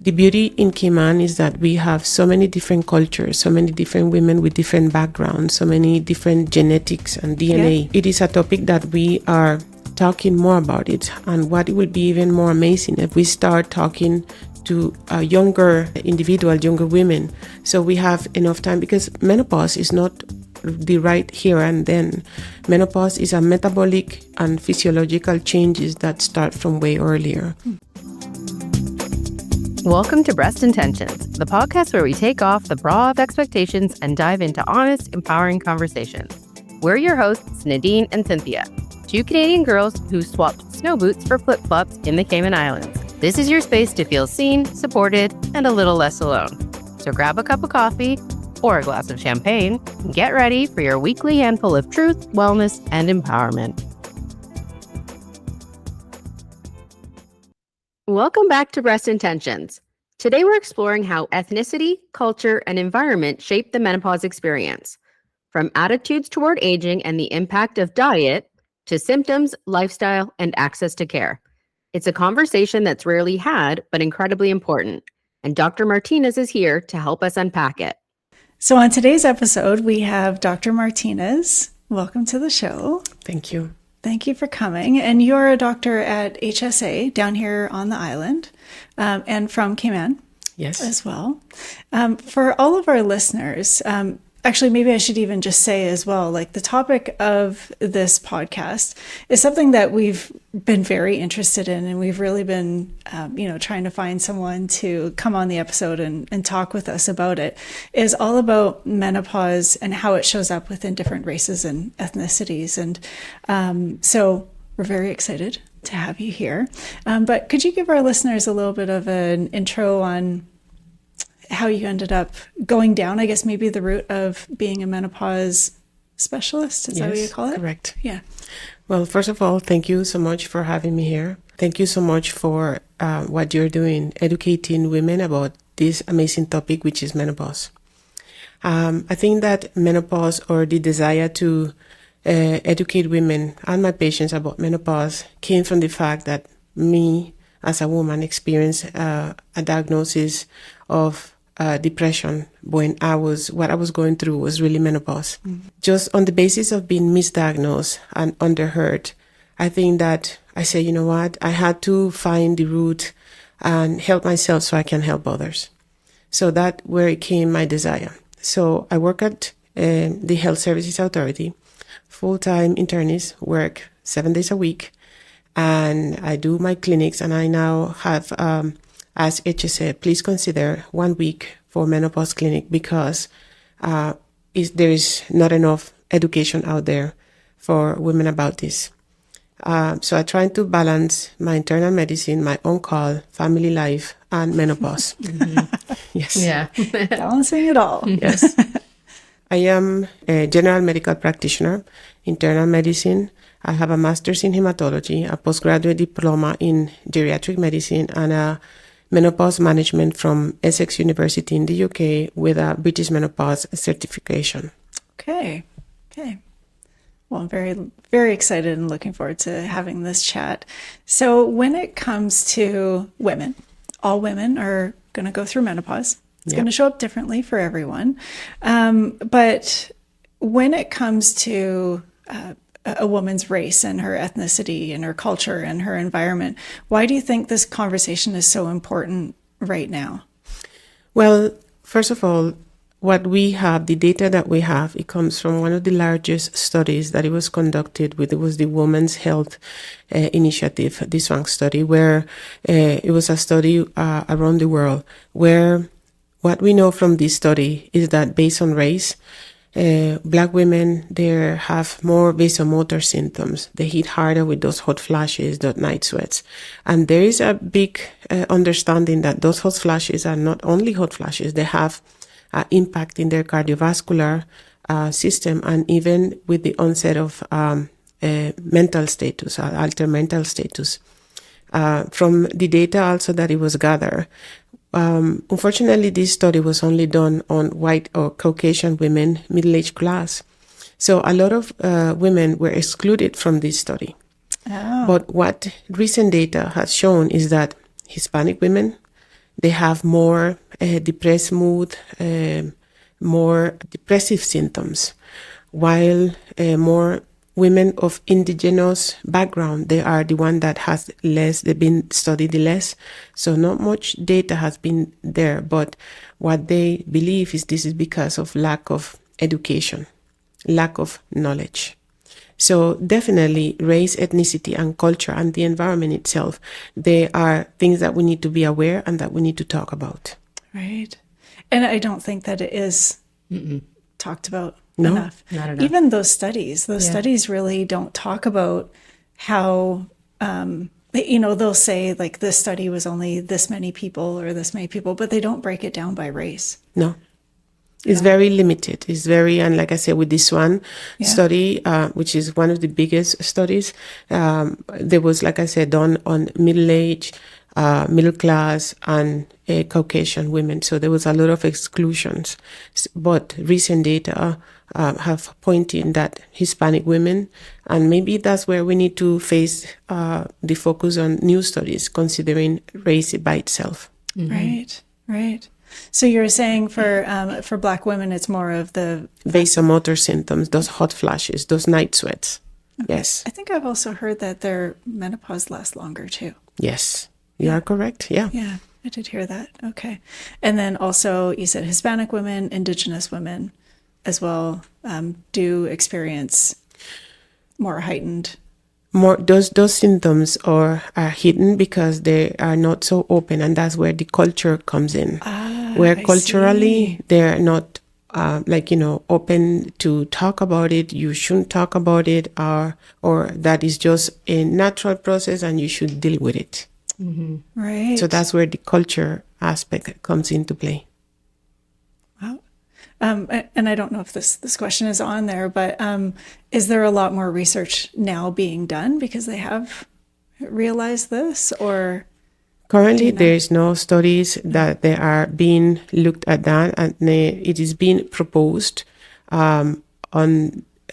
The beauty in Cayman is that we have so many different cultures, so many different women with different backgrounds, so many different genetics and DNA. Yeah. It is a topic that we are talking more about it, and what it will be even more amazing if we start talking to younger individuals, younger women, so we have enough time, because menopause is not the right here and then. Menopause is a metabolic and physiological changes that start from way earlier. Welcome to Breast Intentions, the podcast where we take off the bra of expectations and dive into honest, empowering conversations. We're your hosts, Nadine and Cynthia, two Canadian girls who swapped snow boots for flip-flops in the Cayman Islands. This is your space to feel seen, supported, and a little less alone. So grab a cup of coffee or a glass of champagne and get ready for your weekly handful of truth, wellness, and empowerment. Welcome back to Breast Intentions. Today we're exploring how ethnicity, culture, and environment shape the menopause experience. From attitudes toward aging and the impact of diet to symptoms, lifestyle, and access to care. It's a conversation that's rarely had, but incredibly important. And Dr. Martinez is here to help us unpack it. So on today's episode, we have Dr. Martinez. Welcome to the show. Thank you. Thank you for coming. And you're a doctor at HSA down here on the island, and from Cayman. Yes. As well. For all of our listeners, actually, maybe I should even just say as well, like the topic of this podcast is something that we've been very interested in, and we've really been, trying to find someone to come on the episode and talk with us about it, is all about menopause and how it shows up within different races and ethnicities. And so we're very excited to have you here. But could you give our listeners a little bit of an intro on how you ended up going down, I guess, maybe the route of being a menopause specialist? Is that what you call it? Correct. Yeah. Well, first of all, thank you so much for having me here. Thank you so much for what you're doing, educating women about this amazing topic, which is menopause. I think that menopause, or the desire to educate women and my patients about menopause, came from the fact that me, as a woman, experienced a diagnosis of depression when what I was going through was really menopause. Mm-hmm. Just on the basis of being misdiagnosed and underheard, I think that I say, you know what, I had to find the root and help myself so I can help others. So that where it came my desire. So I work at the Health Services Authority, full-time internist, work 7 days a week, and I do my clinics, and I now have asked HSA, please consider 1 week for menopause clinic, because there is not enough education out there for women about this. So I try to balance my internal medicine, my on-call, family life, and menopause. Mm-hmm. Yes. Yeah. Balancing it all. Yes. I am a general medical practitioner, internal medicine. I have a master's in hematology, a postgraduate diploma in geriatric medicine, and a menopause management from Essex University in the UK with a British menopause certification. Okay. Well, I'm very, very excited and looking forward to having this chat. So when it comes to women, all women are going to go through menopause. It's going to show up differently for everyone. But when it comes to a woman's race and her ethnicity and her culture and her environment, why do you think this conversation is so important right now? Well, first of all, what we have, the data that we have, it comes from one of the largest studies that it was conducted with. It was the Women's Health Initiative, the SWANK study, where it was a study around the world, where what we know from this study is that based on race, Black women, they have more vasomotor symptoms. They hit harder with those hot flashes, those night sweats. And there is a big understanding that those hot flashes are not only hot flashes, they have impact in their cardiovascular system, and even with the onset of mental status, altered mental status. From the data also that it was gathered, unfortunately, this study was only done on white or Caucasian women, middle-aged class. So a lot of women were excluded from this study. Oh. But what recent data has shown is that Hispanic women, they have more depressed mood, more depressive symptoms, while more women of indigenous background, they are the one that has less, they've been studied less. So not much data has been there, but what they believe is this is because of lack of education, lack of knowledge. So definitely race, ethnicity, and culture and the environment itself, they are things that we need to be aware and that we need to talk about. Right. And I don't think that it is talked about enough. Not enough. Even those studies really don't talk about how, they'll say like this study was only this many people or this many people, but they don't break it down by race. No. It's very limited. It's very, and like I said, with this one study, which is one of the biggest studies, there was, like I said, done on middle-aged, middle class, and Caucasian women. So there was a lot of exclusions. But recent data have pointed that Hispanic women, and maybe that's where we need to face the focus on new studies, considering race by itself. Right, right. So you're saying for Black women, it's more of the vasomotor symptoms, those hot flashes, those night sweats. Okay. Yes. I think I've also heard that their menopause lasts longer too. Yes, you are correct. Yeah. Yeah, I did hear that. Okay. And then also you said Hispanic women, Indigenous women as well do experience more heightened. More those symptoms are hidden because they are not so open, and that's where the culture comes in. Where culturally they're not open to talk about it. You shouldn't talk about it, or that is just a natural process and you should deal with it. Mm-hmm. Right. So that's where the culture aspect comes into play. Wow. And I don't know if this question is on there, but is there a lot more research now being done because they have realized this, or? Currently, there is no studies that they are being looked at that, and it is being proposed and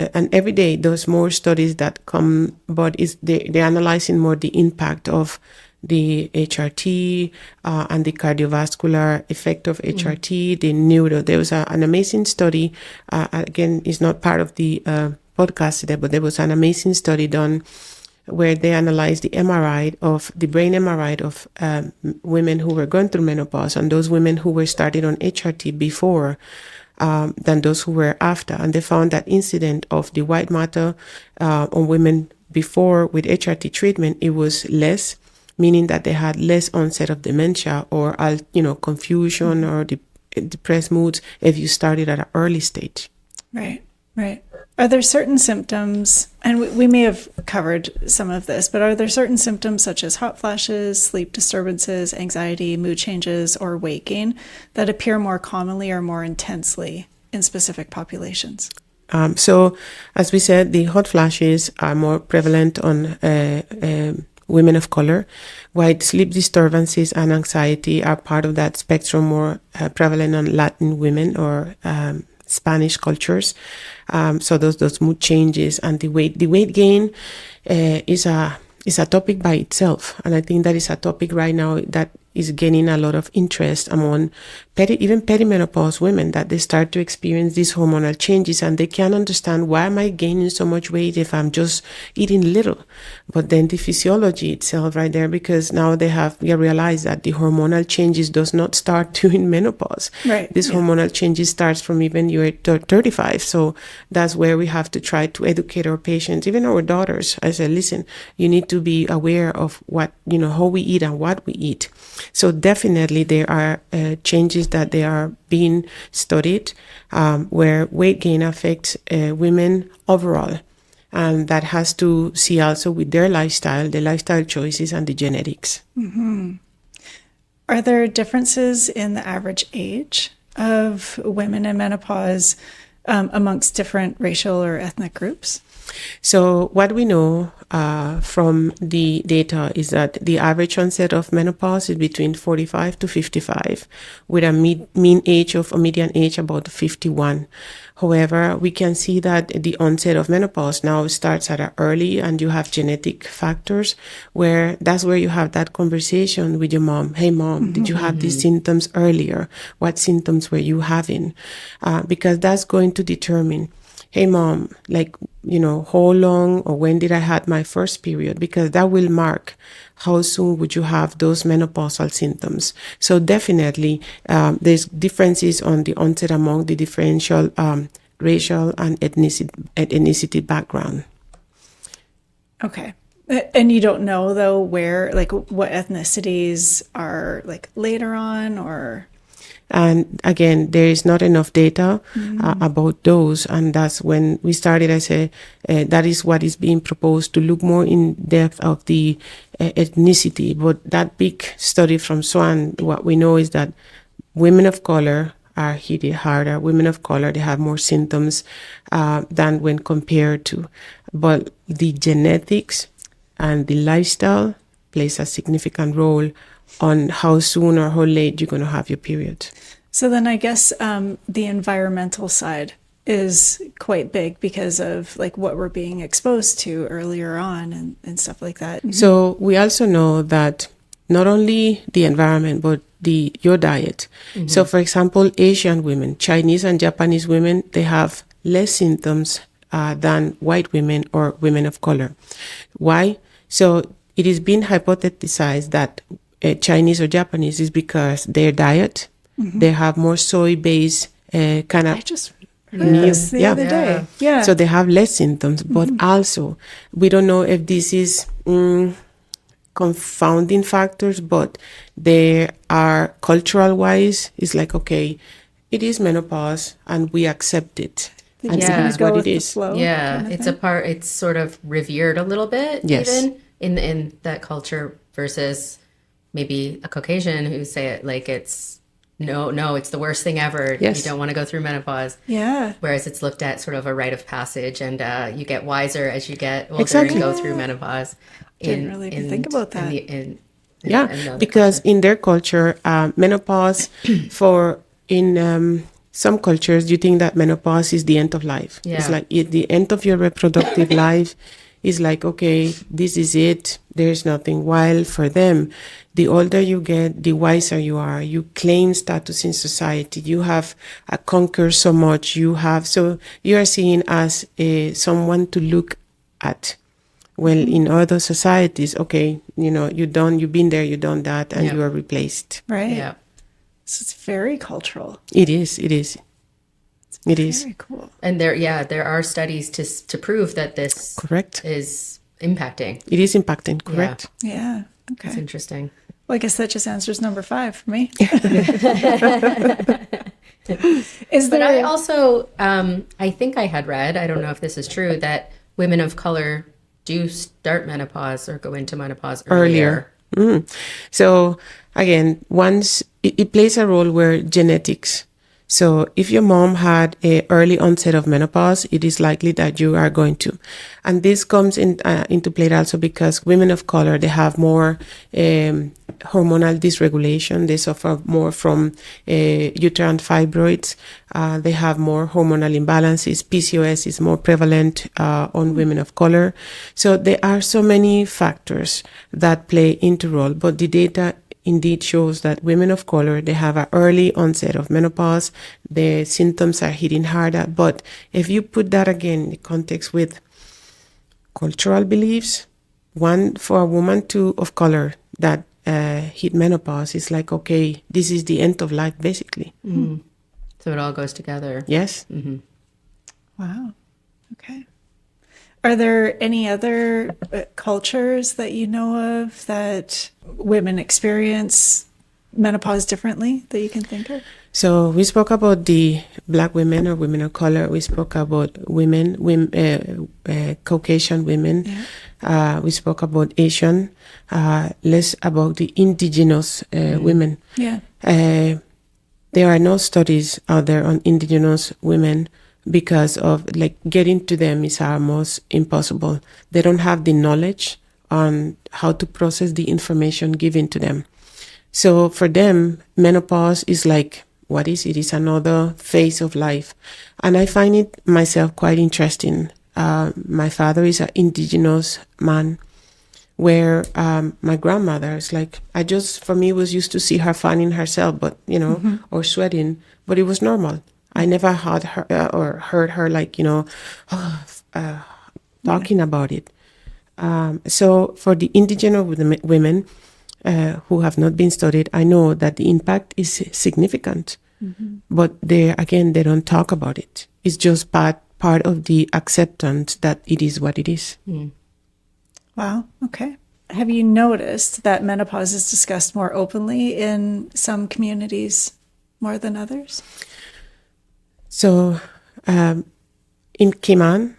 every day there's more studies that come, but they're analyzing more the impact of the HRT and the cardiovascular effect of HRT, the neuro. There was an amazing study, again, it's not part of the podcast today, but there was an amazing study done where they analyzed the brain MRI of women who were going through menopause and those women who were started on HRT before than those who were after. And they found that incident of the white matter on women before with HRT treatment, it was less, meaning that they had less onset of dementia or confusion or depressed moods if you started at an early stage. Right, right. Are there certain symptoms, and we may have covered some of this, but are there certain symptoms such as hot flashes, sleep disturbances, anxiety, mood changes, or weight gain that appear more commonly or more intensely in specific populations? So, as we said, the hot flashes are more prevalent on women of color, while sleep disturbances and anxiety are part of that spectrum, more prevalent on Latin women or Spanish cultures. So those mood changes and the weight gain is a topic by itself, and I think that is a topic right now that is gaining a lot of interest among even perimenopause women, that they start to experience these hormonal changes and they can't understand, why am I gaining so much weight if I'm just eating little? But then the physiology itself right there, because now we realize that the hormonal changes does not start during menopause. Right. This hormonal changes starts from even you're 35. So that's where we have to try to educate our patients, even our daughters. I said, listen, you need to be aware of what, how we eat and what we eat. So definitely there are changes that they are being studied where weight gain affects women overall. And that has to see also with their lifestyle, the lifestyle choices and the genetics. Mm-hmm. Are there differences in the average age of women in menopause amongst different racial or ethnic groups? So what we know from the data is that the average onset of menopause is between 45 to 55, with a median age about 51. However, we can see that the onset of menopause now starts at an early, and you have genetic factors that's where you have that conversation with your mom. Hey mom, did you have these symptoms earlier? What symptoms were you having? Because that's going to determine, hey mom, how long or when did I had my first period? Because that will mark how soon would you have those menopausal symptoms. So definitely there's differences on the onset among the differential racial and ethnicity background. Okay. And you don't know though where, what ethnicities are later on, or? And again, there is not enough data about those. And that's when we started, I say, that is what is being proposed, to look more in depth of the ethnicity. But that big study from Swan, what we know is that women of color are hit harder. Women of color, they have more symptoms than when compared to. But the genetics and the lifestyle plays a significant role on how soon or how late you're going to have your period. So then I guess the environmental side is quite big because of what we're being exposed to earlier on and stuff like that. Mm-hmm. So we also know that not only the environment, but your diet. Mm-hmm. So for example, Asian women, Chinese and Japanese women, they have less symptoms than white women or women of color. Why? So it is being hypothesized that Chinese or Japanese is because their diet, they have more soy-based kind of. I just heard this the other day. Yeah. So they have less symptoms, but also we don't know if this is confounding factors, but they are cultural-wise. It's okay, it is menopause, and we accept it. And Yeah. it is what it is. Flow, Yeah, kind of it's thing. it's sort of revered a little bit, Yes. even in that culture, versus maybe a Caucasian who say it it's it's the worst thing ever. Yes. You don't want to go through menopause. Yeah. Whereas it's looked at sort of a rite of passage, and you get wiser as you get older Exactly. and go through menopause. Didn't really even think about that. In the Because culture. in their culture, menopause in some cultures, you think that menopause is the end of life. Yeah. It's the end of your reproductive life is okay, this is it. There's nothing. While for them, the older you get, the wiser you are. You claim status in society. You have conquered so much. You are seen as someone to look at. Well, in other societies, okay, you've been there, you've done that, and you are replaced. Right. Yeah. So it's very cultural. It is. Very cool. And there are studies to prove that this Correct. is impacting. It is impacting, correct? Yeah. Okay. It's interesting. Well, I guess that just answers number 5 for me. But I also, I think I had read, I don't know if this is true, that women of color do start menopause or go into menopause earlier. So again, once it plays a role where genetics. So if your mom had a early onset of menopause, it is likely that you are going to. And this comes into play also because women of color, they have more hormonal dysregulation. They suffer more from uterine fibroids. They have more hormonal imbalances. PCOS is more prevalent on women of color. So there are so many factors that play into role, but the data indeed shows that women of color, they have an early onset of menopause. The symptoms are hitting harder. But if you put that again in the context with cultural beliefs, one for a woman of color that hit menopause is okay, this is the end of life, basically. So it all goes together. Yes. Wow. Okay. Are there any other cultures that you know of that women experience menopause differently that you can think of? So we spoke about the Black women or women of color. We spoke about Caucasian women. Yeah. We spoke about Asian, less about the indigenous women. Yeah. There are no studies out there on indigenous women because of like getting to them is almost impossible. They don't have the knowledge on how to process the information given to them. So for them, menopause is like, what is it? It's another phase of life. And I find it myself quite interesting. My father is an indigenous man, where my grandmother is like, for me, was used to see her fanning herself, but, or sweating, but it was normal. I never had her or heard her like, talking about it. So for the indigenous women who have not been studied, I know that the impact is significant, but they don't talk about it. It's just part of the acceptance that it is what it is. Wow. Okay. Have you noticed that menopause is discussed more openly in some communities more than others? So in Cayman,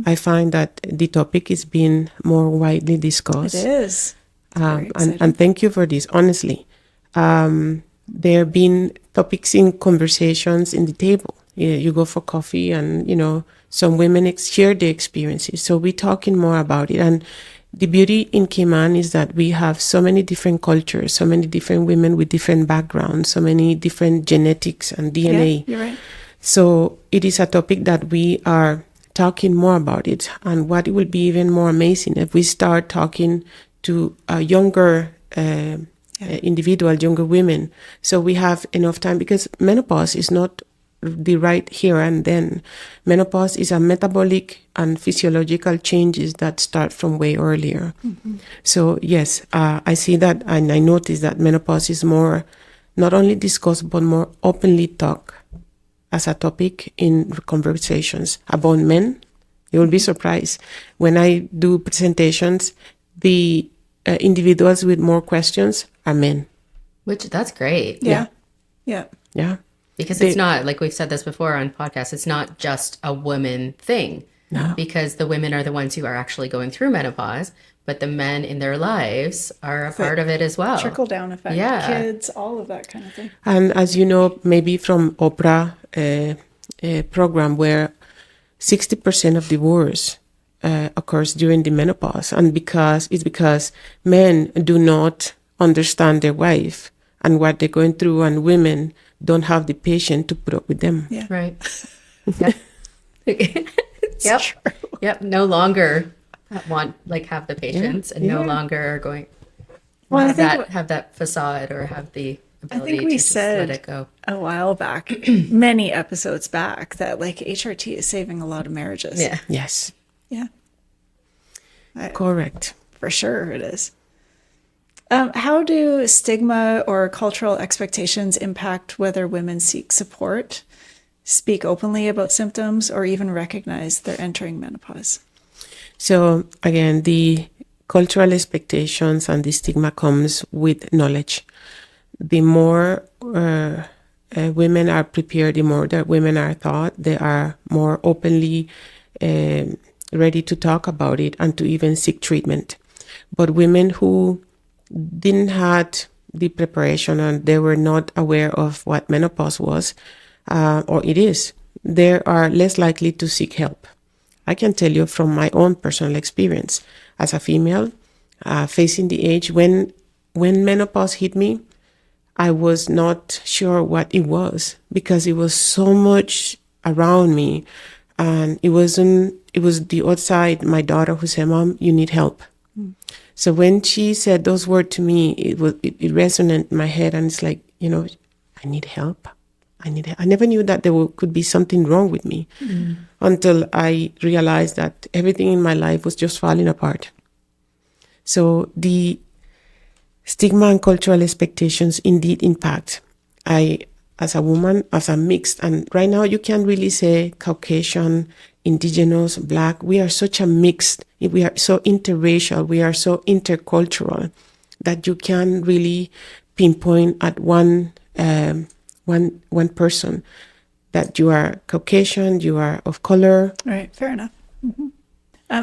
I find that the topic is being more widely discussed. It is. And thank you for this. Honestly, there have been topics in conversations in the table. You go for coffee and, some women share their experiences. So we're talking more about it. And the beauty in Cayman is that we have so many different cultures, so many different women with different backgrounds, so many different genetics and DNA. Yeah, you're right. So it is a topic that we are talking more about it. And what will be even more amazing if we start talking to younger individuals, younger women. So we have enough time, because menopause is not the right here and then. Menopause is a metabolic and physiological changes that start from way earlier. So yes, I see that, and I notice that menopause is more not only discussed but more openly talked as a topic in conversations about men. You will be surprised when I do presentations. The individuals with more questions are men. That's great. Yeah. Because it's not, like we've said this before on podcasts, it's not just a woman thing. No. Because the women are the ones who are actually going through menopause, but the men in their lives are a part of it as well. Trickle down effect, kids, all of that kind of thing. And as you know, maybe from Oprah program, where 60% of divorce occurs during the menopause, and because men do not understand their wife and what they're going through, and women don't have the patience to put up with them. Yeah. Right. Yep. No longer have the patience, and no longer are going have that facade or have the ability to just let it go. A while back, many episodes back, that HRT is saving a lot of marriages. Yeah. Yes. Yeah. Correct. For sure it is. How do stigma or cultural expectations impact whether women seek support, speak openly about symptoms, or even recognize they're entering menopause? So again, the cultural expectations and the stigma comes with knowledge. The more women are prepared, the more that women are taught, they are more openly ready to talk about it and to even seek treatment. But women who didn't had the preparation and they were not aware of what menopause was, or it is, they are less likely to seek help. I can tell you from my own personal experience as a female, facing the age when menopause hit me, I was not sure what it was, because it was so much around me, and it was the outside, my daughter, who said, "Mom, you need help." So when she said those words to me, it resonated in my head, and it's like, I need help. I never knew that there could be something wrong with me until I realized that everything in my life was just falling apart. So the stigma and cultural expectations indeed impact. I, as a woman, as a mixed, and right now you can't really say Caucasian, Indigenous, Black. We are such a mixed, we are so interracial, we are so intercultural that you can't really pinpoint at one person that you are Caucasian, you are of color. Right, fair enough. Mm-hmm.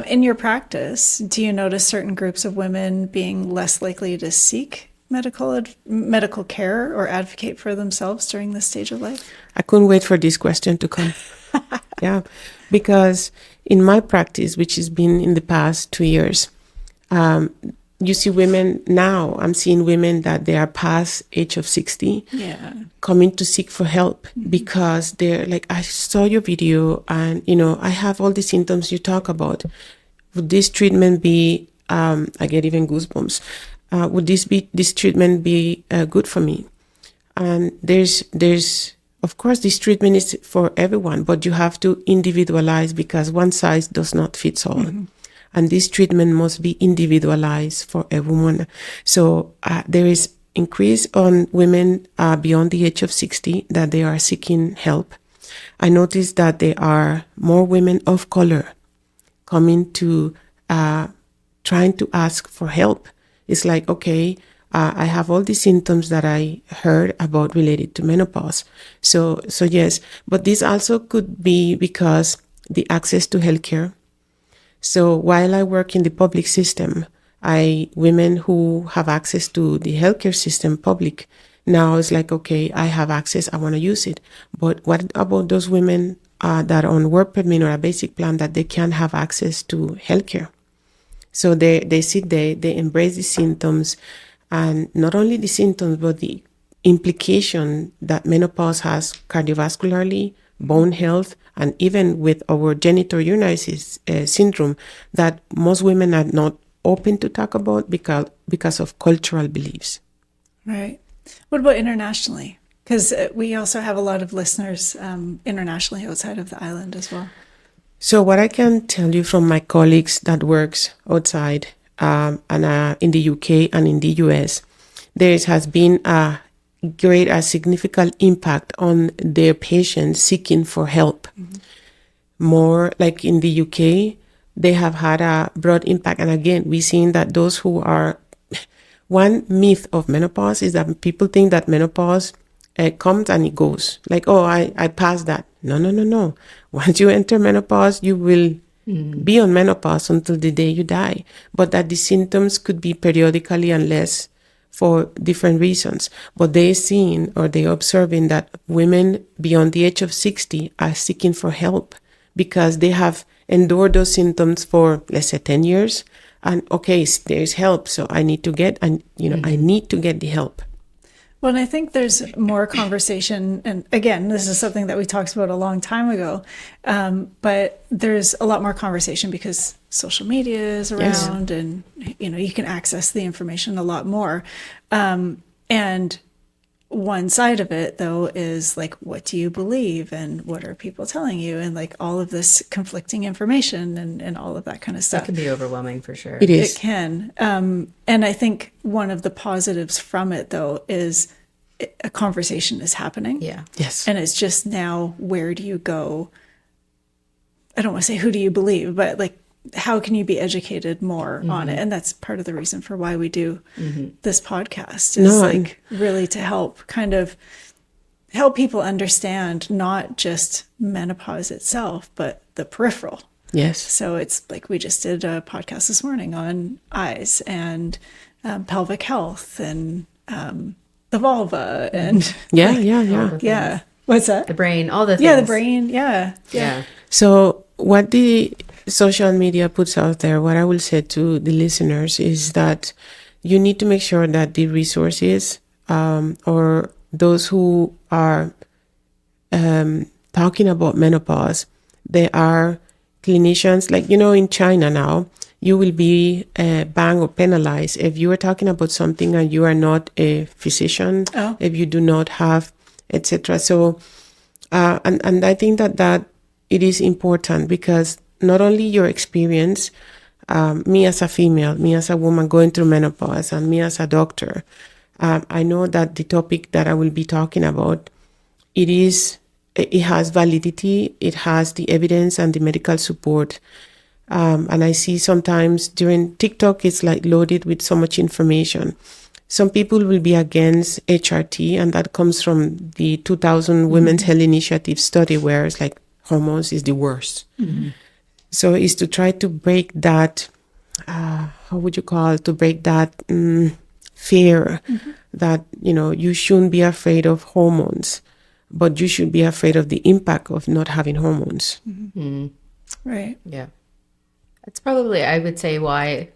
In your practice, do you notice certain groups of women being less likely to seek medical care or advocate for themselves during this stage of life? I couldn't wait for this question to come. Yeah, because in my practice, which has been in the past 2 years, you see women now. I'm seeing women that they are past age of 60, Yeah. coming to seek for help because they're like, I saw your video, and I have all the symptoms you talk about. Would this treatment be? I get even goosebumps. Would this treatment be good for me? And there's of course this treatment is for everyone, but you have to individualize because one size does not fit all. And this treatment must be individualized for everyone. So there is increase on women beyond the age of 60 that they are seeking help. I noticed that there are more women of color coming to trying to ask for help. It's like, okay, I have all the symptoms that I heard about related to menopause. So yes, but this also could be because the access to healthcare. So while I work in the public system, women who have access to the healthcare system public, now it's like, okay, I have access, I want to use it. But what about those women that are on work permit or a basic plan that they can't have access to healthcare? So they sit there, they embrace the symptoms, and not only the symptoms, but the implication that menopause has cardiovascularly, bone health, and even with our genitourinary syndrome that most women are not open to talk about because of cultural beliefs. Right. What about internationally? Because we also have a lot of listeners internationally outside of the island as well. So what I can tell you from my colleagues that works outside and in the UK and in the US, there has been a significant impact on their patients seeking for help. More like in the UK, they have had a broad impact. And again, we've seen that those who are, one myth of menopause is that people think that menopause comes and it goes. Like, oh, I passed that. No. Once you enter menopause, you will be on menopause until the day you die. But that the symptoms could be periodically and less for different reasons. But they're seeing or they're observing that women beyond the age of 60 are seeking for help because they have endured those symptoms for, let's say, 10 years. And okay, there's help. So I need to get, I need to get the help. Well, and I think there's more conversation, and again, this is something that we talked about a long time ago, but there's a lot more conversation because social media is around, and you can access the information a lot more. And one side of it, though, is like, what do you believe, and what are people telling you, and like all of this conflicting information and all of that kind of stuff. That can be overwhelming for sure. It is. It can. And I think one of the positives from it, though, is a conversation is happening. Yeah. Yes. And it's just now, where do you go? I don't want to say who do you believe, but like, how can you be educated more on it? And that's part of the reason for why we do this podcast is really to help help people understand not just menopause itself, but the peripheral. Yes. So it's like we just did a podcast this morning on eyes and pelvic health and the vulva and Yeah. What's that? The brain, all the things. Yeah, the brain. Yeah. So what the social media puts out there, what I will say to the listeners is that you need to make sure that the resources or those who are talking about menopause, they are clinicians. Like, in China now, you will be banned or penalized if you are talking about something and you are not a physician, if you do not have, etc. So, and I think that it is important because not only your experience, me as a female, me as a woman going through menopause, and me as a doctor, I know that the topic that I will be talking about, it has validity, it has the evidence and the medical support. And I see sometimes during TikTok, it's like loaded with so much information. Some people will be against HRT, and that comes from the 2000 Women's Health Initiative study where it's like hormones is the worst. So it's to try to break that, to break that fear that, you shouldn't be afraid of hormones. but you should be afraid of the impact of not having hormones. Right. Yeah. That's probably, I would say, why,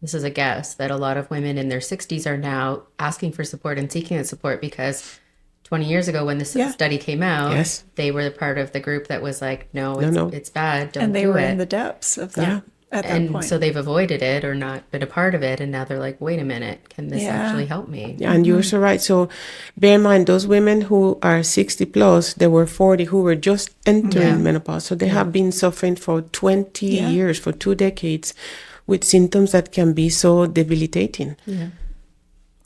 this is a guess, that a lot of women in their 60s are now asking for support and seeking that support, because 20 years ago when this study came out, Yes. they were part of the group that was like, no, it's bad, don't And they do were it. in the depths of that at that And point. so they've avoided it or not been a part of it. And now they're like, wait a minute, can this actually help me? And you're so right. So bear in mind, those women who are 60 plus, there were 40 who were just entering menopause. So they have been suffering for 20 years, for 2 decades, with symptoms that can be so debilitating. Yeah.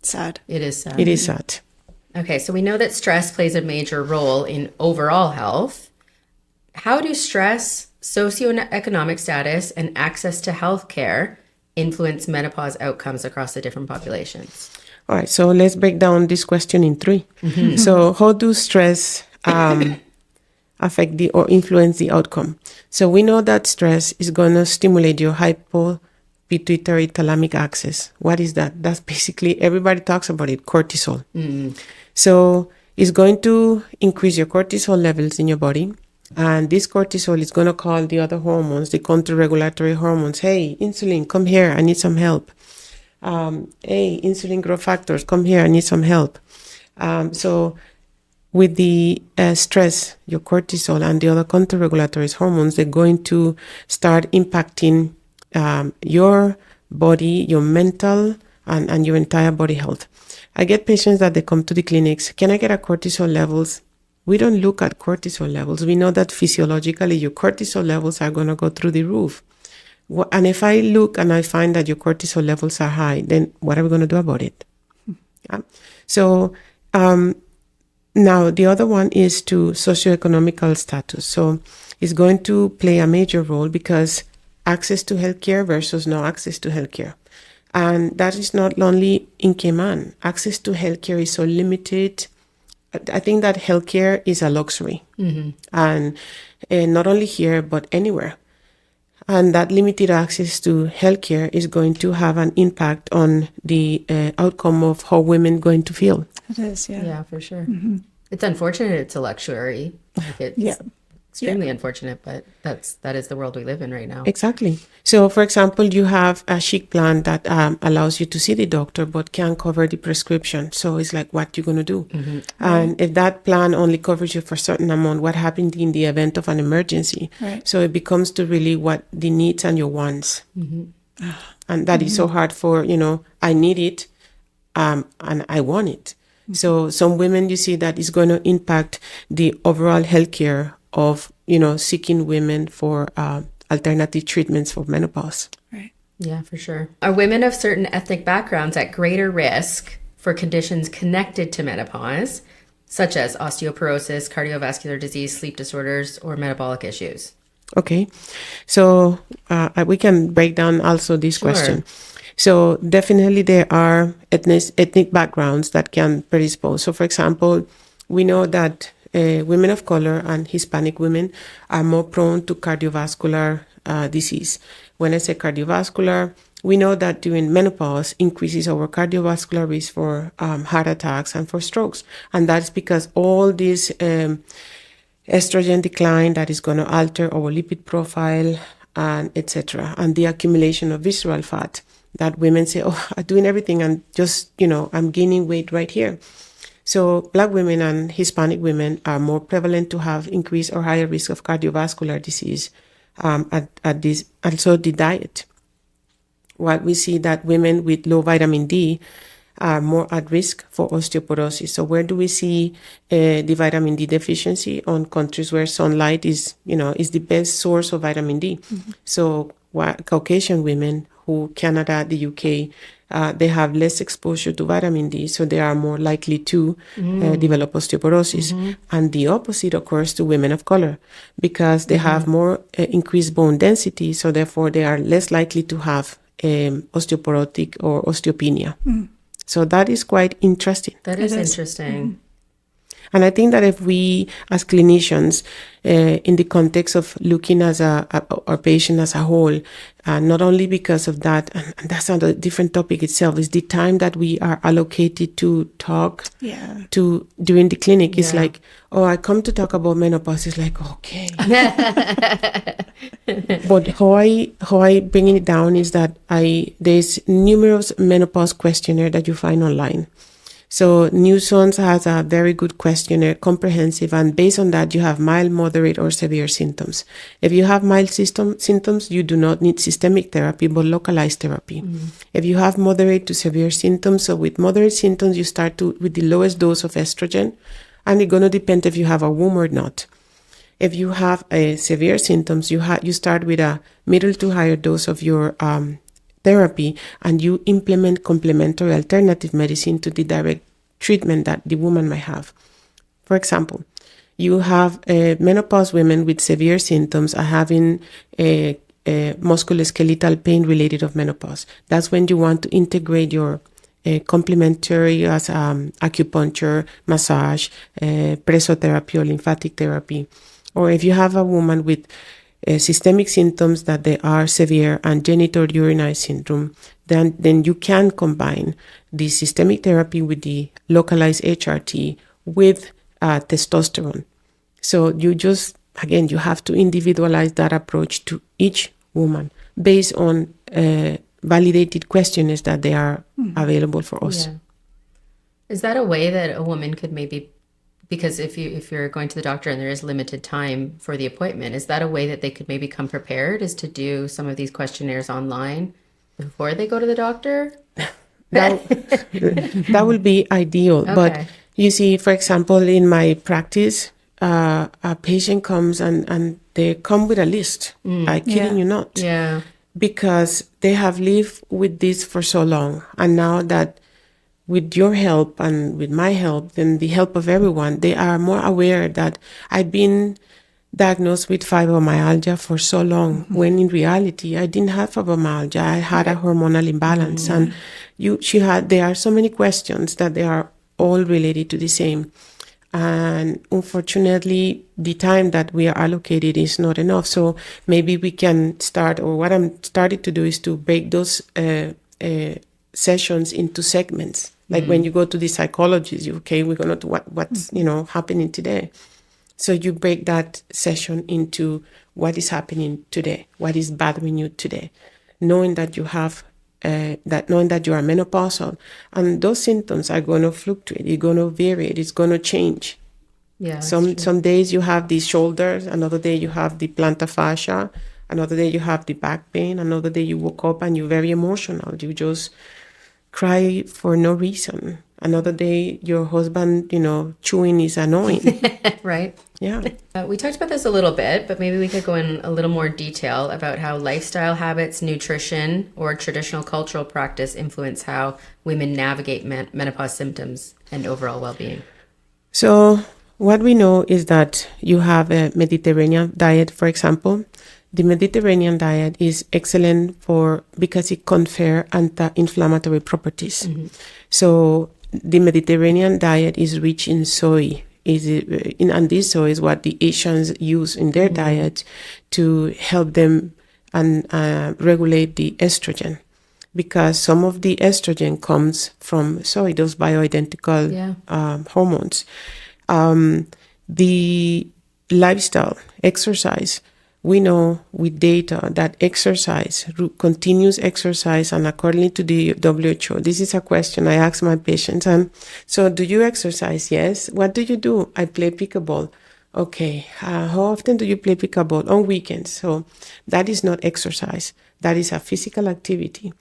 Sad. It is sad. It is sad. Okay, so we know that stress plays a major role in overall health. How do stress, socioeconomic status, and access to health care influence menopause outcomes across the different populations? All right, so let's break down this question in 3. So how do stress affect or influence the outcome? So we know that stress is going to stimulate your hypopituitary thalamic axis. What is that? That's basically, everybody talks about it, cortisol. So it's going to increase your cortisol levels in your body. And this cortisol is going to call the other hormones, the counter-regulatory hormones, hey, insulin, come here, I need some help. Hey, insulin growth factors, come here, I need some help. So with the stress, your cortisol and the other counter-regulatory hormones, they're going to start impacting your body, your mental, and your entire body health. I get patients that they come to the clinics, can I get a cortisol levels? We don't look at cortisol levels. We know that physiologically your cortisol levels are going to go through the roof. And if I look and I find that your cortisol levels are high, then what are we going to do about it? So now the other one is to socioeconomical status. So it's going to play a major role because access to healthcare versus no access to healthcare. And that is not only in Cayman. Access to healthcare is so limited. I think that healthcare is a luxury. And not only here, but anywhere. And that limited access to healthcare is going to have an impact on the outcome of how women going to feel. It is, yeah. Yeah, for sure. It's unfortunate it's a luxury. Like it's extremely unfortunate, but that is the world we live in right now. Exactly. So, for example, you have a chic plan that allows you to see the doctor, but can't cover the prescription. So it's like, what you going to do? And if that plan only covers you for a certain amount, what happened in the event of an emergency? Right. So it becomes to really what the needs and your wants. And that is so hard for, I need it and I want it. So some women, you see that is going to impact the overall healthcare of, seeking women for alternative treatments for menopause. Right. Yeah, for sure. Are women of certain ethnic backgrounds at greater risk for conditions connected to menopause, such as osteoporosis, cardiovascular disease, sleep disorders, or metabolic issues? Okay. So we can break down also this question. So definitely there are ethnic backgrounds that can predispose. So for example, we know that women of color and Hispanic women are more prone to cardiovascular disease. When I say cardiovascular, we know that during menopause increases our cardiovascular risk for heart attacks and for strokes. And that's because all this estrogen decline that is going to alter our lipid profile and etc. And the accumulation of visceral fat that women say, oh, I'm doing everything and just, I'm gaining weight right here. So Black women and Hispanic women are more prevalent to have increased or higher risk of cardiovascular disease at this. Also the diet. What we see that women with low vitamin D are more at risk for osteoporosis. So where do we see the vitamin D deficiency? On countries where sunlight is the best source of vitamin D. So Caucasian women who Canada, the UK, they have less exposure to vitamin D, so they are more likely to develop osteoporosis. And the opposite occurs to women of color because they have more increased bone density, so therefore they are less likely to have osteoporotic or osteopenia. So that is quite interesting. That is interesting. And I think that if we, as clinicians, in the context of looking as our patient as a whole, not only because of that, and that's a different topic itself, is the time that we are allocated to talk to during the clinic. It's like, oh, I come to talk about menopause. It's like, okay. But how I bring it down is that there's numerous menopause questionnaire that you find online. So Newsons has a very good questionnaire, comprehensive, and based on that, you have mild, moderate, or severe symptoms. If you have mild symptoms, you do not need systemic therapy, but localized therapy. If you have moderate to severe symptoms, so with moderate symptoms, you start with the lowest dose of estrogen, and it's going to depend if you have a womb or not. If you have severe symptoms, you start with a middle to higher dose of your therapy, and you implement complementary alternative medicine to the direct treatment that the woman might have. For example, you have menopause women with severe symptoms are having a musculoskeletal pain related of menopause. That's when you want to integrate your complementary as acupuncture, massage, presotherapy or lymphatic therapy. Or if you have a woman with systemic symptoms that they are severe and genitourinary syndrome, then you can combine the systemic therapy with the localized HRT with testosterone. So you have to individualize that approach to each woman based on validated questionnaires that they are available for us. Yeah. Is that a way that a woman could maybe, because if you're going to the doctor and there is limited time for the appointment, is that a way that they could maybe come prepared, is to do some of these questionnaires online before they go to the doctor? That would be ideal. Okay. But you see, for example, in my practice, a patient comes and they come with a list. I'm kidding you not. Yeah. Because they have lived with this for so long. And now that with your help and with my help and the help of everyone, they are more aware that I've been diagnosed with fibromyalgia for so long, when in reality I didn't have fibromyalgia. I had a hormonal imbalance, and there are so many questions that they are all related to the same. And unfortunately, the time that we are allocated is not enough. So maybe we can start, or what I'm starting to do is to break those sessions into segments. Like when you go to the psychologist, we're going to do what's happening today. So you break that session into what is happening today, what is bothering you today, knowing that you have knowing that you are menopausal, and those symptoms are going to fluctuate. It's going to vary. It's going to change. Yeah. Some days you have the shoulders, another day you have the plantar fascia, another day you have the back pain, another day you woke up and you're very emotional. You just cry for no reason. Another day your husband, chewing is annoying. Right. Yeah. We talked about this a little bit, but maybe we could go in a little more detail about how lifestyle habits, nutrition, or traditional cultural practice influence how women navigate menopause symptoms and overall well-being. So what we know is that you have a Mediterranean diet, for example. The Mediterranean diet is excellent because it confers anti-inflammatory properties. So the Mediterranean diet is rich in soy. And this soy is what the Asians use in their diet to help them and regulate the estrogen, because some of the estrogen comes from soy, those bioidentical hormones. The lifestyle, exercise. We know with data that continuous exercise, and according to the WHO, this is a question I ask my patients. And so, do you exercise? Yes. What do you do? I play pickleball. Okay. How often do you play pickleball? On weekends. So that is not exercise. That is a physical activity.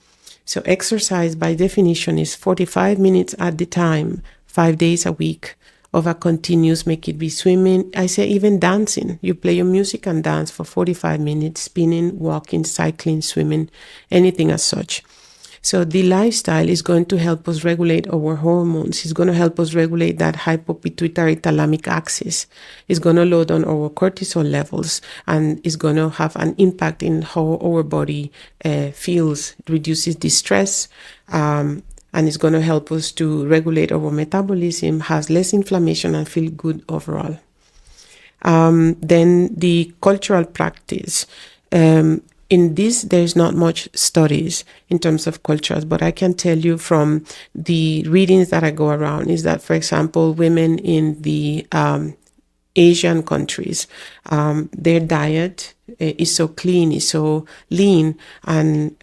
So exercise by definition is 45 minutes at the time, 5 days a week, of a continuous, make it be swimming. I say even dancing. You play your music and dance for 45 minutes, spinning, walking, cycling, swimming, anything as such. So the lifestyle is going to help us regulate our hormones. It's going to help us regulate that hypopituitary thalamic axis. It's going to lower down our cortisol levels, and it's going to have an impact in how our body feels, reduces the stress, and it's going to help us to regulate our metabolism, has less inflammation, and feel good overall. Then the cultural practice. In this, there's not much studies in terms of cultures, but I can tell you from the readings that I go around is that, for example, women in the Asian countries, their diet is so clean, is so lean, and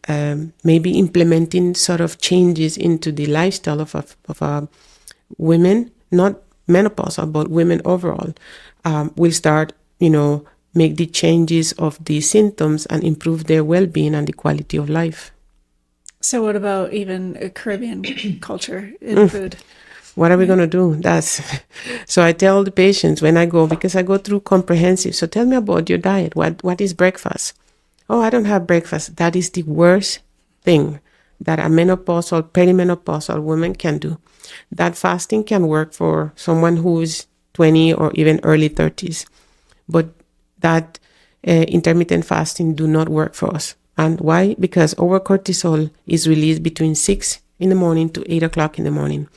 maybe implementing sort of changes into the lifestyle of women, not menopausal, but women overall, will start, make the changes of the symptoms and improve their well-being and the quality of life. So what about even a Caribbean culture in food? What are we going to do? So I tell the patients when I go, because I go through comprehensive. So tell me about your diet. What is breakfast? Oh, I don't have breakfast. That is the worst thing that a menopausal, perimenopausal woman can do. That fasting can work for someone who is 20 or even early 30s. But that intermittent fasting do not work for us. And why? Because our cortisol is released between 6 in the morning to 8 o'clock in the morning.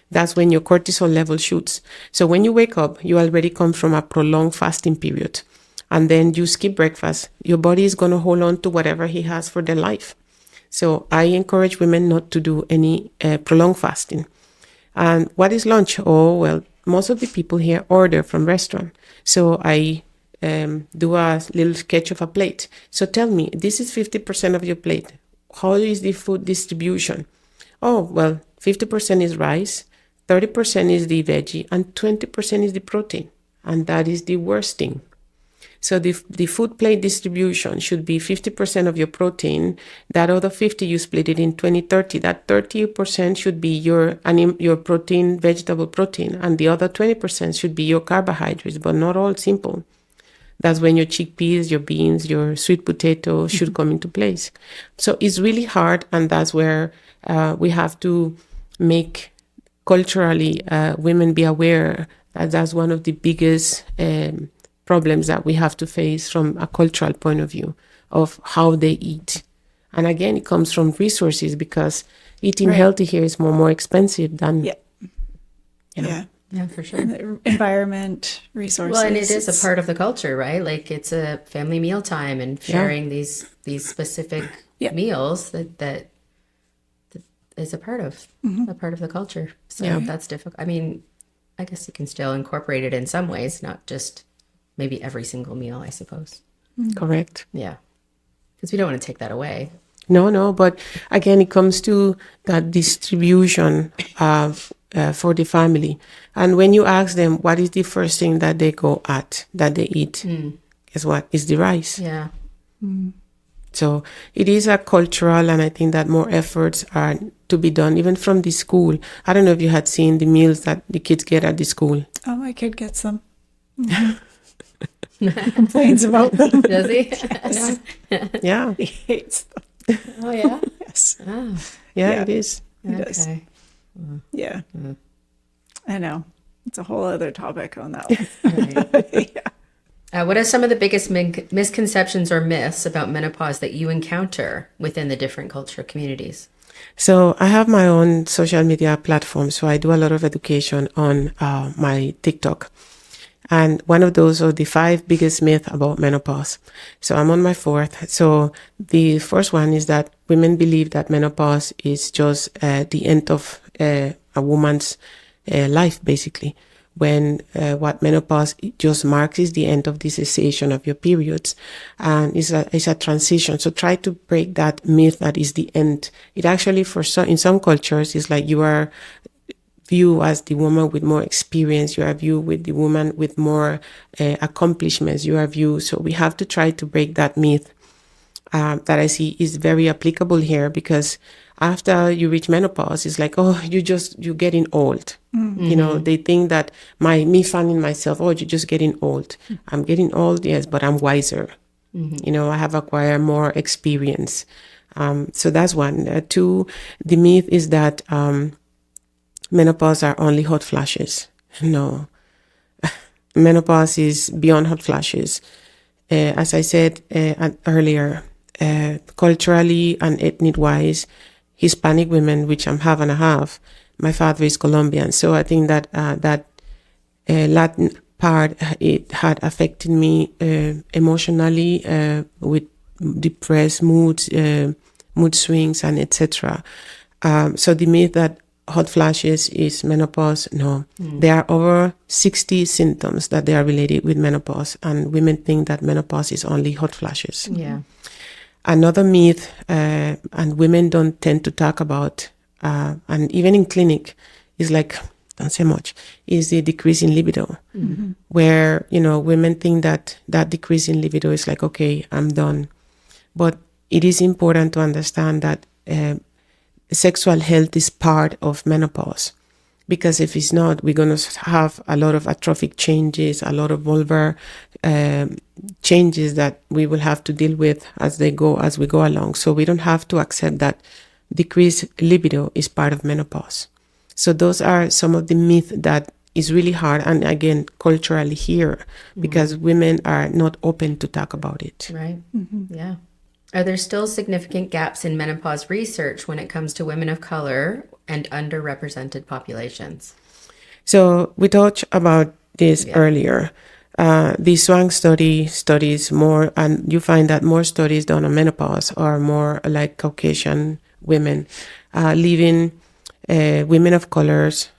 That's when your cortisol level shoots. So when you wake up, you already come from a prolonged fasting period. And then you skip breakfast. Your body is going to hold on to whatever he has for their life. So I encourage women not to do any prolonged fasting. And what is lunch? Oh, well, most of the people here order from restaurant. So I do a little sketch of a plate. So tell me, this is 50% of your plate. How is the food distribution? Oh, well, 50% is rice, 30% is the veggie, and 20% is the protein. And that is the worst thing. So the food plate distribution should be 50% of your protein. That other 50, you split it in 20-30. That 30% should be your protein, vegetable protein. And the other 20% should be your carbohydrates, but not all simple. That's when your chickpeas, your beans, your sweet potato should come into place. So it's really hard, and that's where we have to make culturally women be aware that that's one of the biggest problems that we have to face from a cultural point of view of how they eat. And again, it comes from resources, because eating healthy here is more expensive than... Yeah, for sure. Environment, resources. Well, and it is a part of the culture, right? Like it's a family meal time and sharing these specific meals that is a part of the culture. So that's difficult. I mean, I guess you can still incorporate it in some ways, not just maybe every single meal, I suppose. Correct. Yeah. Because we don't want to take that away. No, but again, it comes to that distribution for the family. And when you ask them what is the first thing that they go at, that they eat, guess what? It's the rice. Yeah. So it is a cultural, and I think that more efforts are to be done, even from the school. I don't know if you had seen the meals that the kids get at the school. Oh, my kid gets them. Complains about them. Does he? Yes. Yeah. He hates them. Oh, yeah? Yes. Oh, Yeah, it is. He does. okay. Yeah. I know. It's a whole other topic on that one. Right. What are some of the biggest misconceptions or myths about menopause that you encounter within the different cultural communities? So I have my own social media platform. So I do a lot of education on my TikTok. And one of those are the 5 biggest myths about menopause. So I'm on my 4th. So the first one is that women believe that menopause is just the end of a woman's life, basically. When what menopause just marks is the end of the cessation of your periods, and it's a transition. So try to break that myth that is the end. It actually, in some cultures, is like you are viewed as the woman with more experience. You are viewed with the woman with more accomplishments. You are viewed. So we have to try to break that myth that I see is very applicable here, because after you reach menopause, it's like, oh, you're getting old. Mm-hmm. They think that me finding myself, oh, you're just getting old. I'm getting old, yes, but I'm wiser. Mm-hmm. I have acquired more experience. So that's one. 2, the myth is that menopause are only hot flashes. No. Menopause is beyond hot flashes. As I said earlier, culturally and ethnic-wise, Hispanic women, which I'm half and a half. My father is Colombian, so I think that that Latin part, it had affected me emotionally with depressed moods, mood swings, and etc. So the myth that hot flashes is menopause, no. There are over 60 symptoms that they are related with menopause, and women think that menopause is only hot flashes. Yeah. Another myth, and women don't tend to talk about, and even in clinic, is like, don't say much, is the decrease in libido, where, women think that that decrease in libido is like, okay, I'm done. But it is important to understand that sexual health is part of menopause, because if it's not, we're going to have a lot of atrophic changes, a lot of vulvar changes that we will have to deal with as we go along. So we don't have to accept that decreased libido is part of menopause. So those are some of the myths that is really hard, and again, culturally here, because women are not open to talk about it. Right. Yeah. Are there still significant gaps in menopause research when it comes to women of color and underrepresented populations? So we talked about this earlier. The Swank study studies more, and you find that more studies done on menopause are more like Caucasian women, living women of colors,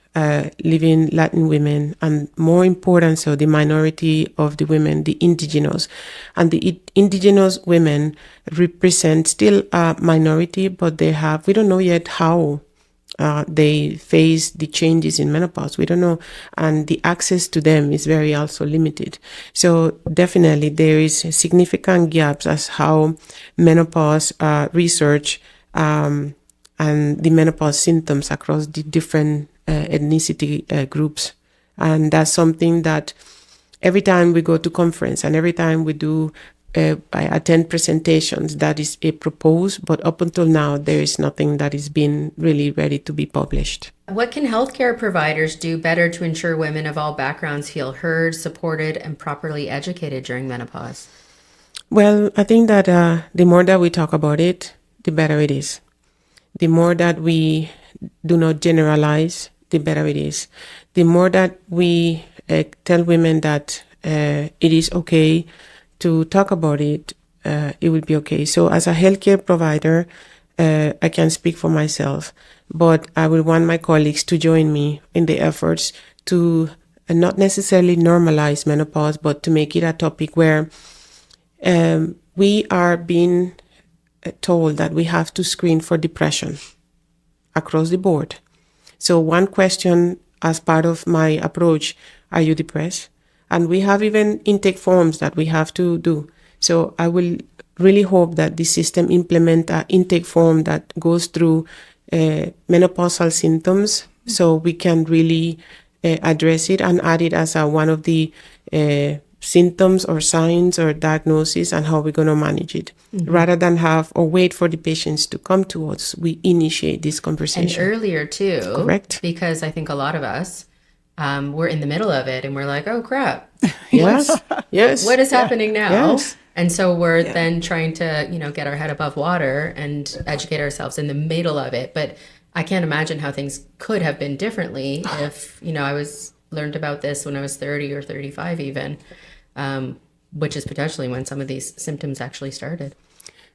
living Latin women, and more important, so the minority of the women, the indigenous. And the indigenous women represent still a minority, but we don't know yet how they face the changes in menopause. We don't know. And the access to them is very also limited. So definitely there is significant gaps as how menopause research and the menopause symptoms across the different ethnicity groups. And that's something that every time we go to conference and every time we do I attend presentations, that is a proposed, but up until now there is nothing that is been really ready to be published. What can healthcare providers do better to ensure women of all backgrounds feel heard, supported, and properly educated during menopause? Well, I think that the more that we talk about it, the better it is. The more that we do not generalize, the better it is. The more that we tell women that it is okay to talk about it, it will be okay. So as a healthcare provider, I can speak for myself, but I will want my colleagues to join me in the efforts to not necessarily normalize menopause, but to make it a topic where we are being told that we have to screen for depression across the board. So one question as part of my approach, are you depressed? And we have even intake forms that we have to do. So I will really hope that the system implement an intake form that goes through menopausal symptoms, so we can really address it and add it as one of the symptoms or signs or diagnosis, and how we're going to manage it. Rather than have or wait for the patients to come to us, we initiate this conversation. And earlier too. Correct. Because I think a lot of us, we're in the middle of it and we're like, oh crap. Yes. Yes. What is happening now? Yes. And so we're then trying to, get our head above water and educate ourselves in the middle of it. But I can't imagine how things could have been differently if, I learned about this when I was 30 or 35 even, which is potentially when some of these symptoms actually started.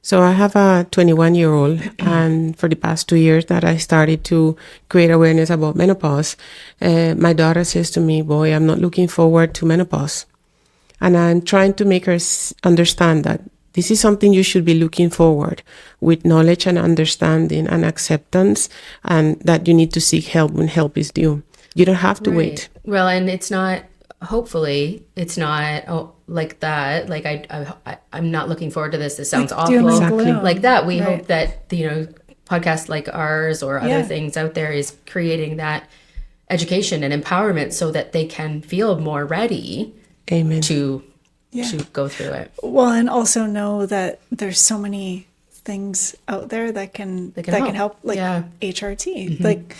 So I have a 21-year-old, and for the past 2 years that I started to create awareness about menopause, my daughter says to me, boy, I'm not looking forward to menopause. And I'm trying to make her understand that this is something you should be looking forward with knowledge and understanding and acceptance, and that you need to seek help when help is due. You don't have to wait. Well, and it's not, hopefully, it's not like that. Like I'm not looking forward to this. This sounds awful. Exactly. Like that. We hope that, podcasts like ours or other things out there is creating that education and empowerment so that they can feel more ready Amen. to go through it. Well, and also know that there's so many things out there that can help, like HRT. Like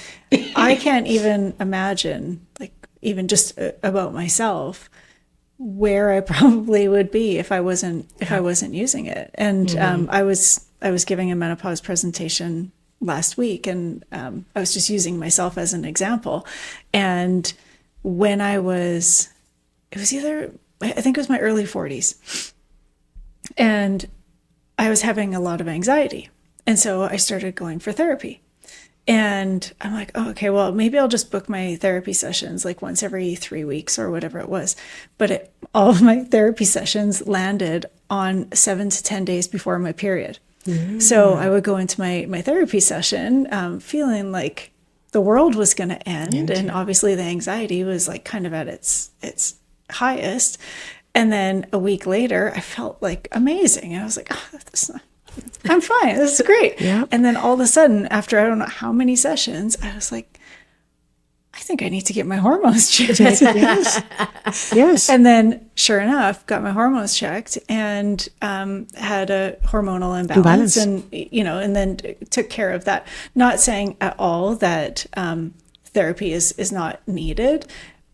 I can't even imagine, like even just about myself, where I probably would be if I wasn't using it. And I was giving a menopause presentation last week, and I was just using myself as an example. And when I was, I think it was my early 40s, and I was having a lot of anxiety. And so I started going for therapy. And I'm like, oh, okay, well, maybe I'll just book my therapy sessions like once every 3 weeks or whatever it was. But all of my therapy sessions landed on 7 to 10 days before my period. Mm-hmm. So I would go into my therapy session feeling like the world was going to end. And obviously the anxiety was like kind of at its highest. And then a week later, I felt like amazing. And I was like, oh, I'm fine. This is great. Yeah. And then all of a sudden, after I don't know how many sessions, I was like, I think I need to get my hormones checked. Yes. And then, sure enough, got my hormones checked and had a hormonal imbalance. And, and then took care of that. Not saying at all that therapy is not needed,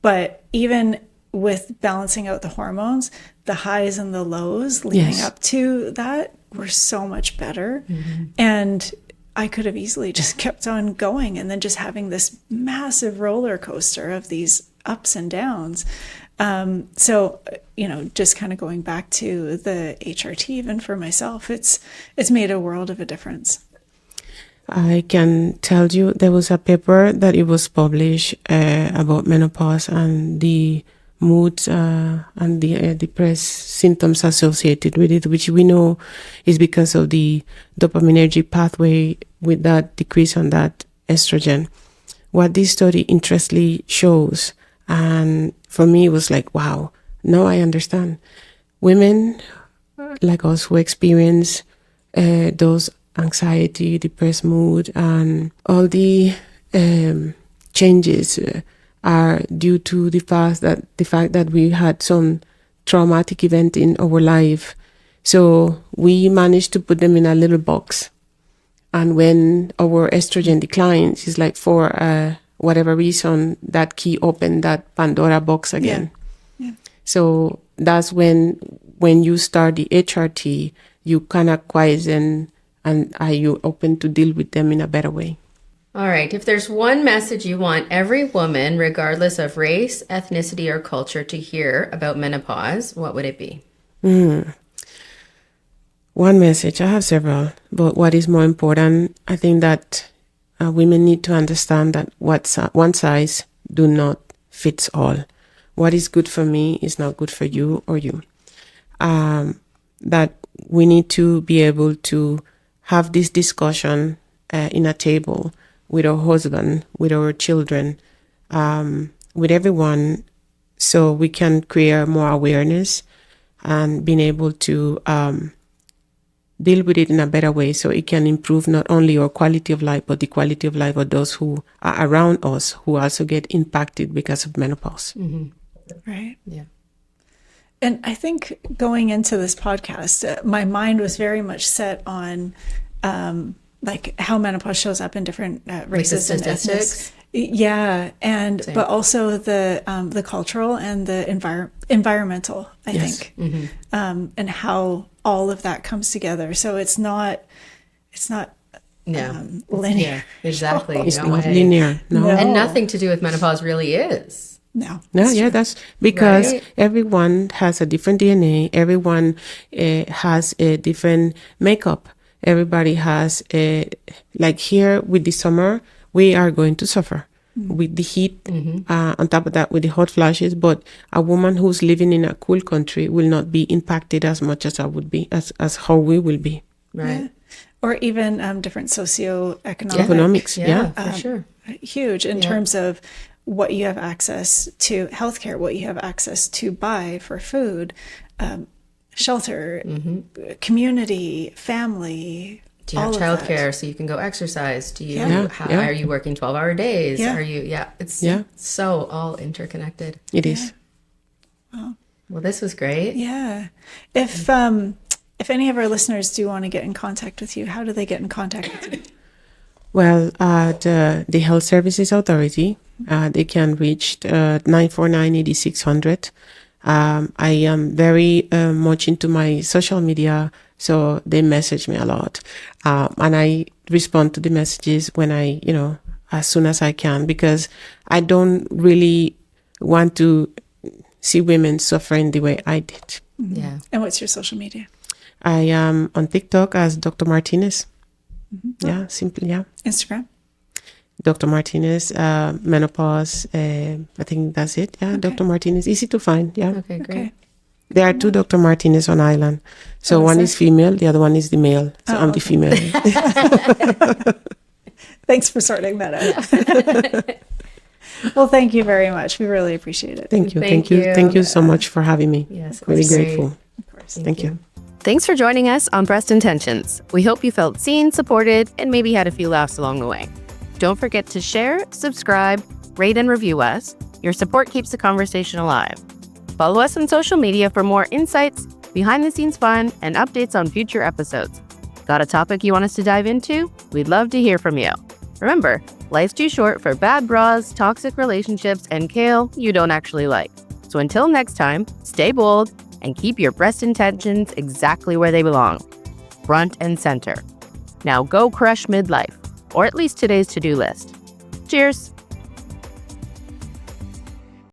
but even with balancing out the hormones, the highs and the lows leading up to that were so much better. Mm-hmm. And I could have easily just kept on going and then just having this massive roller coaster of these ups and downs. So, just kind of going back to the HRT, even for myself, it's made a world of a difference. I can tell you there was a paper that it was published about menopause and the moods and the depressed symptoms associated with it, which we know is because of the dopaminergic pathway with that decrease on that estrogen. What this study interestingly shows, and for me it was like, wow, now I understand. Women like us who experience those anxiety, depressed mood, and all the changes are due to the fact that we had some traumatic event in our life. So we managed to put them in a little box. And when our estrogen declines, it's like for whatever reason, that key opened that Pandora box again. Yeah. So that's when you start the HRT, you kind of quieten and are you open to deal with them in a better way. All right. If there's one message you want every woman, regardless of race, ethnicity, or culture, to hear about menopause, what would it be? One message. I have several, but what is more important, I think that women need to understand that one size do not fit all. What is good for me is not good for you or you. That we need to be able to have this discussion in a table with our husband, with our children, with everyone, so we can create more awareness and being able to deal with it in a better way, so it can improve not only our quality of life, but the quality of life of those who are around us, who also get impacted because of menopause. Mm-hmm. Right. Yeah. And I think going into this podcast, my mind was very much set on like how menopause shows up in different races and ethnics. Yeah, and same. But also the cultural and the environmental, I think, mm-hmm. And how all of that comes together. So it's not linear. Yeah, exactly. It's not linear. No. And nothing to do with menopause really is. No. Yeah, that's because everyone has a different DNA. Everyone has a different makeup. Everybody has like here with the summer, we are going to suffer with the heat. Mm-hmm. On top of that, with the hot flashes. But a woman who's living in a cool country will not be impacted as much as I would be, as how we will be. Right. Yeah. Or even different socioeconomic. Economics, for sure. Huge in terms of what you have access to healthcare, what you have access to buy for food, shelter, mm-hmm. community, family. Do you have childcare so you can go exercise? Do you are you working 12-hour days? Yeah. Are you it's so all interconnected. It is. Wow. Well, this was great. Yeah. If any of our listeners do want to get in contact with you, how do they get in contact with you? Well, the Health Services Authority, they can reach 949-8600. I am very much into my social media, so they message me a lot. And I respond to the messages when I, as soon as I can, because I don't really want to see women suffering the way I did. Yeah. And what's your social media? I am on TikTok as Dr. Martinez. Yeah, simply, yeah. Instagram? Dr. Martinez, Menopause. I think that's it. Yeah, Okay. Dr. Martinez. Easy to find. Yeah. Okay, great. Okay. There are two Dr. Martinez on island. So Oh, is one there? is female, the other one is the male. So Oh, I'm the okay. female. Thanks for sorting that out. Well, thank you very much. We really appreciate it. Thank you. Thank Thank you. you. Thank you so much for having me. Yes, it Really was great. grateful. Of course. Thank you. Thanks for joining us on Breast Intentions. We hope you felt seen, supported, and maybe had a few laughs along the way. Don't forget to share, subscribe, rate, and review us. Your support keeps the conversation alive. Follow us on social media for more insights, behind-the-scenes fun, and updates on future episodes. Got a topic you want us to dive into? We'd love to hear from you. Remember, life's too short for bad bras, toxic relationships, and kale you don't actually like. So until next time, stay bold and keep your breast intentions exactly where they belong, front and center. Now go crush midlife, or at least today's to-do list. Cheers!